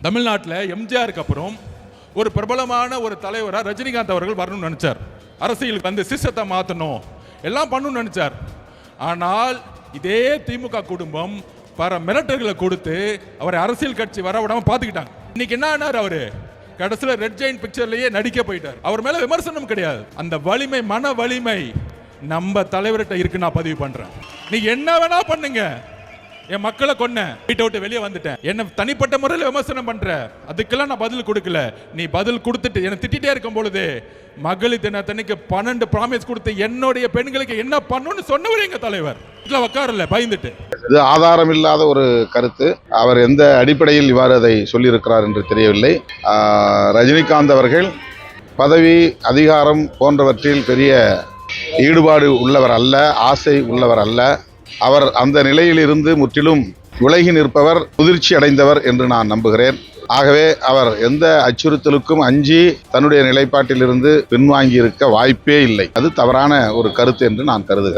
தமிழ்நாட்டில் எம்ஜிஆருக்கு அப்புறம் ஒரு பிரபலமான ஒரு தலைவராக ரஜினிகாந்த் அவர்கள் வரணும்னு நினைச்சார். அரசியலுக்கு வந்து சிஸ்டத்தை மாற்றணும் எல்லாம் பண்ணணும்னு நினைச்சார். ஆனால் இதே திமுக குடும்பம் பல மிரட்டல்களை கொடுத்து அவரை அரசியல் கட்சி வர விடாம பார்த்துக்கிட்டாங்க. இன்னைக்கு என்ன ஆனார்? அவரு கடைசியில் ரெட் ஜெயின் பிக்சர்லயே நடிக்க போயிட்டார். அவர் மேல விமர்சனம் கிடையாது. அந்த வலிமை, மன வலிமை நம்ம தலைவர்கிட்ட இருக்கு. நான் பதிவு பண்றேன். நீ என்ன வேணா பண்ணுங்க, என் மக்களை கொன்ன, வீட்டை விட்டு வெளியே வந்துட்டேன், என்ன தனிப்பட்ட முறையில் விமர்சனம் பண்ற, அதுக்கெல்லாம் நான் பதில் கொடுக்கல. நீ பதில் கொடுத்துட்டு என்ன திட்டிட்டே இருக்கும் பொழுது மகளிர் தினத்தன்னைக்கு 12 ப்ராமிஸ் கொடுத்து என்னுடைய பெண்களுக்கு என்ன பண்ணணும்னு சொன்னவர் எங்க தலைவர். இதுல உட்காரல பயந்துட்டு. இது ஆதாரம் இல்லாத ஒரு கருத்து. அவர் எந்த அடிப்படையில் இவ்வாறு அதை சொல்லியிருக்கிறார் என்று தெரியவில்லை. ரஜினிகாந்த் அவர்கள் பதவி, அதிகாரம் போன்றவற்றில் பெரிய ஈடுபாடு உள்ளவர் அல்ல, ஆசை உள்ளவர் அல்ல. அவர் அந்த நிலையிலிருந்து முற்றிலும் விலகி நிற்பவர், முதிர்ச்சி அடைந்தவர் என்று நான் நம்புகிறேன். ஆகவே அவர் எந்த அச்சுறுத்தலுக்கும் அஞ்சி தன்னுடைய நிலைப்பாட்டிலிருந்து பின்வாங்கி இருக்க வாய்ப்பே இல்லை. அது தவறான ஒரு கருத்து என்று நான் கருதுகிறேன்.